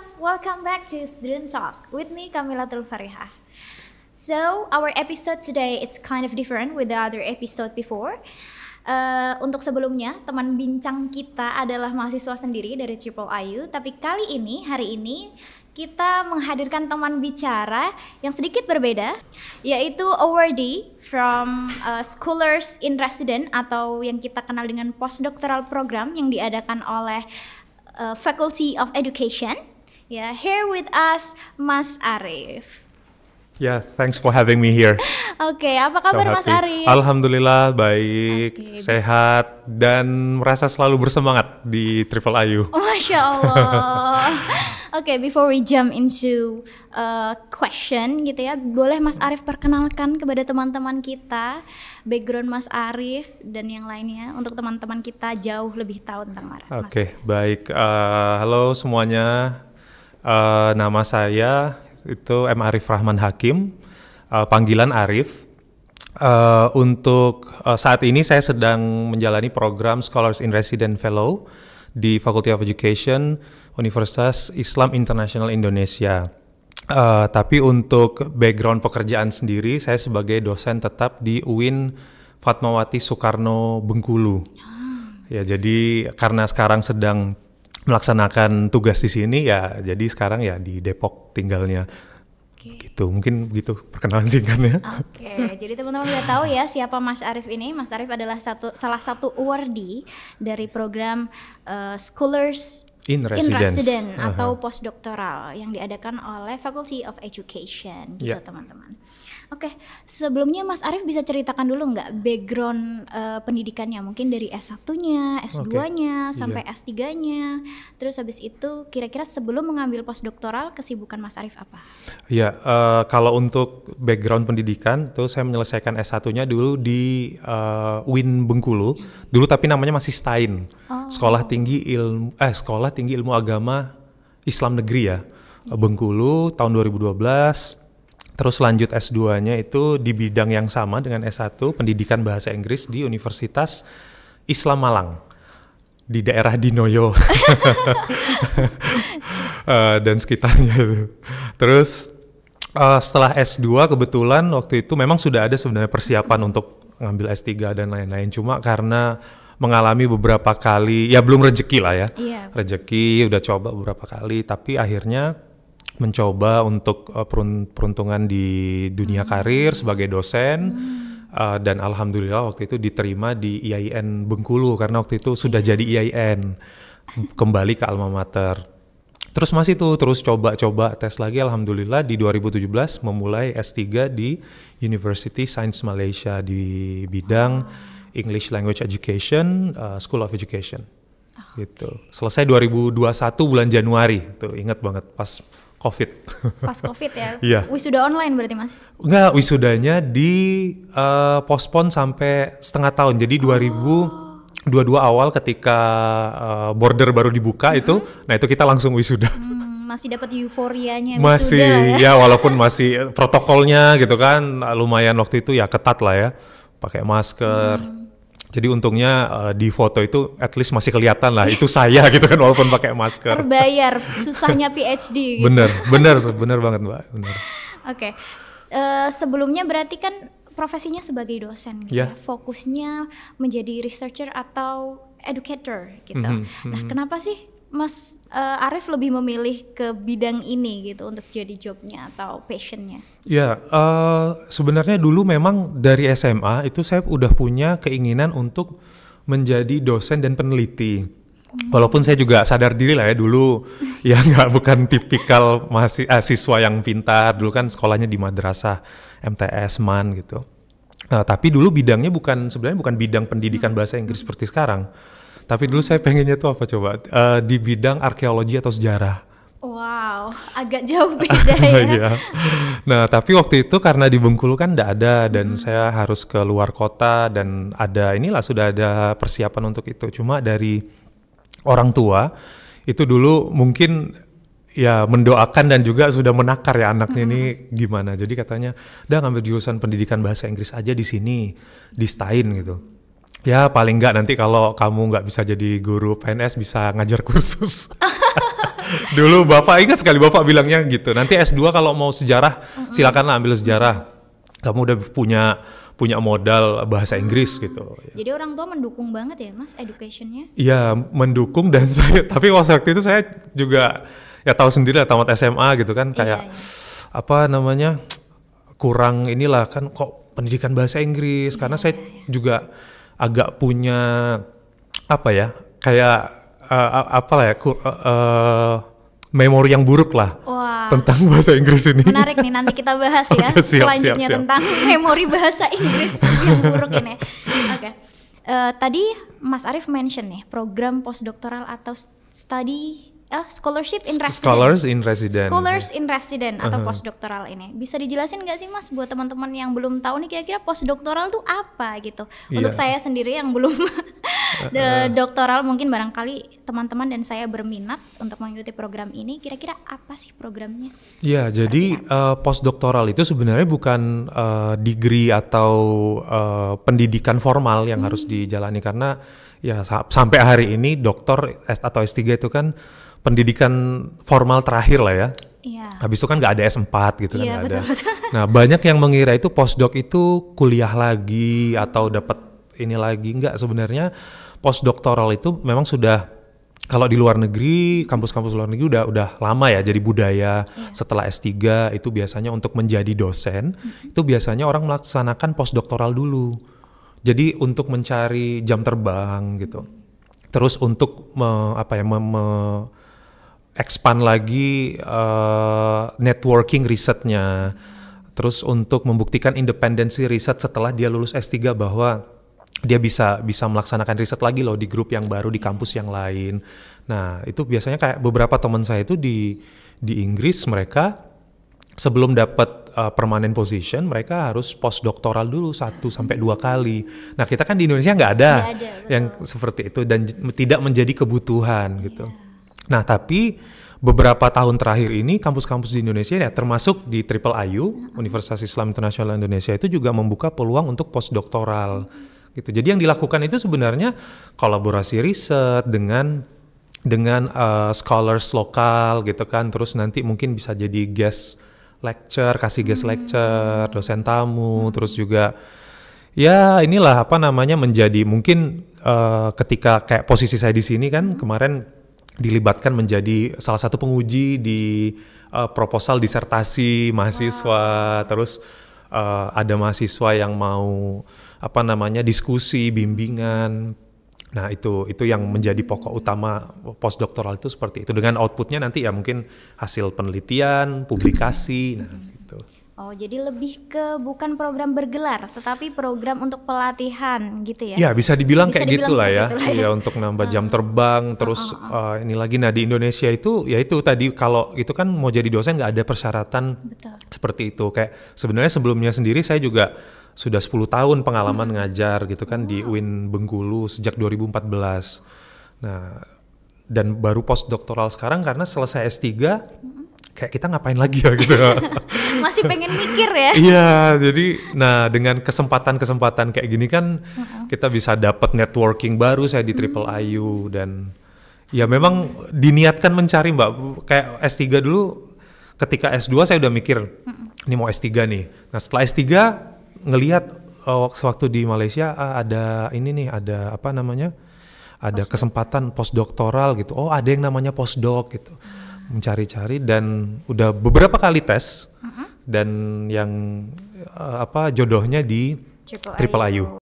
class, welcome back to Student Talk with me Kamilatul Farihah. So our episode today it's kind of different with the other episode before. Untuk sebelumnya teman bincang kita adalah mahasiswa sendiri dari Triple IU, tapi hari ini kita menghadirkan teman bicara yang sedikit berbeda, yaitu awardee from Scholars in Residence atau yang kita kenal dengan postdoctoral program yang diadakan oleh Faculty of Education. Here with us Mas Arif. Thanks for having me here. Oke, apa kabar Mas Arif? Alhamdulillah baik, sehat dan merasa selalu bersemangat di Triple IU. Masya Allah. Oke, before we jump into question gitu ya, boleh Mas Arif perkenalkan kepada teman-teman kita background Mas Arif dan yang lainnya untuk teman-teman kita jauh lebih tahu tentang Mas. Oke, baik. Halo semuanya. Nama saya itu M. Arif Rahman Hakim, panggilan Arif. Untuk saat ini saya sedang menjalani program Scholars in Residence Fellow di Faculty of Education Universitas Islam Internasional Indonesia. Tapi untuk background pekerjaan sendiri, saya sebagai dosen tetap di UIN Fatmawati Soekarno Bengkulu. Ya, jadi karena sekarang sedang melaksanakan tugas di sini ya, jadi sekarang ya di Depok tinggalnya. Gitu, mungkin gitu perkenalan singkatnya. Oke, jadi teman-teman udah tahu ya siapa Mas Arif ini. Mas Arif adalah salah satu awardee dari program Scholars in Residence atau postdoctoral yang diadakan oleh Faculty of Education gitu teman-teman. Oke, sebelumnya Mas Arif bisa ceritakan dulu nggak background pendidikannya, mungkin dari S1-nya, S2-nya, sampai S3-nya. Terus habis itu kira-kira sebelum mengambil postdoktoral kesibukan Mas Arif apa? Ya, kalau untuk background pendidikan tuh saya menyelesaikan S1-nya dulu di UIN Bengkulu. Dulu tapi namanya masih STAIN. Sekolah Tinggi Ilmu Agama Islam Negeri ya. Bengkulu tahun 2012. Terus lanjut S2-nya itu di bidang yang sama dengan S1, pendidikan bahasa Inggris di Universitas Islam Malang di daerah Dinoyo dan sekitarnya itu. Terus setelah S2 kebetulan waktu itu memang sudah ada sebenarnya persiapan untuk ngambil S3 dan lain-lain, cuma karena mengalami beberapa kali, ya belum rezeki lah ya, rezeki udah coba beberapa kali, tapi akhirnya mencoba untuk peruntungan di dunia karir sebagai dosen dan alhamdulillah waktu itu diterima di IAIN Bengkulu karena waktu itu sudah jadi IAIN, kembali ke alma mater. Terus masih terus coba tes lagi, alhamdulillah di 2017 memulai S3 di University Science Malaysia di bidang English Language Education, School of Education. Gitu. Selesai 2021 bulan Januari, tuh ingat banget pas COVID. Pas COVID ya? Iya. Wisuda online berarti Mas? Enggak, wisudanya di postpone sampai setengah tahun. Jadi 2022 awal ketika border baru dibuka itu, nah itu kita langsung wisuda. Masih dapat euforianya wisuda masih, lah ya? Ya walaupun masih protokolnya gitu kan, lumayan waktu itu ya ketat lah ya. Pakai masker. Jadi untungnya di foto itu at least masih kelihatan lah itu saya gitu kan walaupun pakai masker. Terbayar susahnya PhD gitu. Bener banget Mbak. Bener. Oke. Sebelumnya berarti kan profesinya sebagai dosen gitu ya. Fokusnya menjadi researcher atau educator gitu. Nah, kenapa sih Mas Arif lebih memilih ke bidang ini gitu untuk jadi jobnya atau passionnya? Ya, sebenarnya dulu memang dari SMA itu saya udah punya keinginan untuk menjadi dosen dan peneliti. Walaupun saya juga sadar diri lah ya dulu ya bukan tipikal siswa yang pintar, dulu kan sekolahnya di madrasah MTS MAN gitu. Tapi dulu bidangnya sebenarnya bukan bidang pendidikan bahasa Inggris seperti sekarang. Tapi dulu saya pengennya tuh apa coba? Di bidang arkeologi atau sejarah. Wow, agak jauh beda ya. Iya. Nah, tapi waktu itu karena di Bengkulu kan nggak ada dan saya harus ke luar kota dan sudah ada persiapan untuk itu. Cuma dari orang tua itu dulu mungkin ya mendoakan dan juga sudah menakar ya anaknya ini gimana. Jadi katanya, "Dah ngambil jurusan pendidikan bahasa Inggris aja di sini, di STAIN gitu. Ya paling nggak nanti kalau kamu nggak bisa jadi guru PNS bisa ngajar kursus." Dulu bapak ingat sekali bapak bilangnya gitu. Nanti S2 kalau mau sejarah silakanlah ambil sejarah. Kamu udah punya modal bahasa Inggris gitu. Jadi orang tua mendukung banget ya Mas educationnya? Iya mendukung dan saya tapi waktu itu saya juga ya tahu sendiri lah tamat SMA gitu kan kayak apa namanya kurang inilah kan kok pendidikan bahasa Inggris karena saya juga agak punya apa ya kayak apalah ya memori yang buruk lah. Wah. Tentang bahasa Inggris ini. Menarik nih nanti kita bahas ya Oke, siap, selanjutnya siap. tentang memori bahasa Inggris yang buruk ini. Oke. Tadi Mas Arif mention nih program postdoktoral atau study scholarship in resident. Scholars in resident. Scholars in resident atau postdoktoral ini. Bisa dijelasin nggak sih Mas buat teman-teman yang belum tahu nih kira-kira postdoktoral tuh apa gitu. Untuk saya sendiri yang belum doktoral mungkin barangkali teman-teman dan saya berminat untuk mengikuti program ini. Kira-kira apa sih programnya? Ya, jadi postdoktoral itu sebenarnya bukan degree atau pendidikan formal yang harus dijalani karena ya sampai hari ini doktor atau S3 itu kan pendidikan formal terakhir lah ya. Iya. Habis itu kan nggak ada S4 gitu kan Iya, nggak ada. betul. Nah banyak yang mengira itu postdoc itu kuliah lagi atau dapat ini lagi. Nggak, sebenarnya postdoktoral itu memang sudah kalau di luar negeri, kampus-kampus luar negeri udah lama ya jadi budaya. Setelah S3 itu biasanya untuk menjadi dosen, itu biasanya orang melaksanakan postdoktoral dulu. Jadi untuk mencari jam terbang gitu. Terus untuk expand lagi networking risetnya, terus untuk membuktikan independensi riset setelah dia lulus S3 bahwa dia bisa melaksanakan riset lagi loh di grup yang baru di kampus yang lain. Nah itu biasanya kayak beberapa teman saya itu di Inggris mereka sebelum dapat permanent position mereka harus postdoktoral dulu 1 sampai 2 kali. Nah kita kan di Indonesia nggak ada yang seperti itu dan tidak menjadi kebutuhan gitu. Nah tapi beberapa tahun terakhir ini kampus-kampus di Indonesia ya termasuk di Triple IU Universitas Islam Internasional Indonesia itu juga membuka peluang untuk postdoktoral gitu. Jadi yang dilakukan itu sebenarnya kolaborasi riset dengan scholars lokal gitu kan. Terus nanti mungkin bisa jadi guest lecture, kasih guest lecture, dosen tamu, terus juga ya inilah apa namanya menjadi mungkin ketika kayak posisi saya di sini kan kemarin dilibatkan menjadi salah satu penguji di proposal disertasi mahasiswa, terus ada mahasiswa yang mau apa namanya diskusi, bimbingan. Nah itu yang menjadi pokok utama postdoktoral itu seperti itu. Dengan outputnya nanti ya mungkin hasil penelitian, publikasi, nah gitu. Oh jadi lebih ke bukan program bergelar, tetapi program untuk pelatihan gitu ya? Ya bisa dibilang kayak gitulah ya. Itulah ya untuk nambah jam terbang, terus ini lagi. Nah di Indonesia itu ya itu tadi kalau itu kan mau jadi dosen nggak ada persyaratan seperti itu. Kayak sebenarnya sebelumnya sendiri saya juga sudah 10 tahun pengalaman ngajar gitu kan di UIN Bengkulu sejak 2014. Nah dan baru postdoktoral sekarang karena selesai S3 kayak kita ngapain lagi ya gitu. Masih pengen mikir ya. Iya, jadi nah dengan kesempatan kayak gini kan kita bisa dapat networking baru. Saya di Triple IU dan ya memang diniatkan mencari Mbak kayak S3 dulu. Ketika S2 saya udah mikir ini mau S3 nih. Nah, setelah S3 ngelihat waktu di Malaysia ada ini nih, ada apa namanya? Ada kesempatan postdoktoral gitu. Oh, ada yang namanya postdoc gitu. Mencari-cari dan udah beberapa kali tes dan yang jodohnya di Triple IU.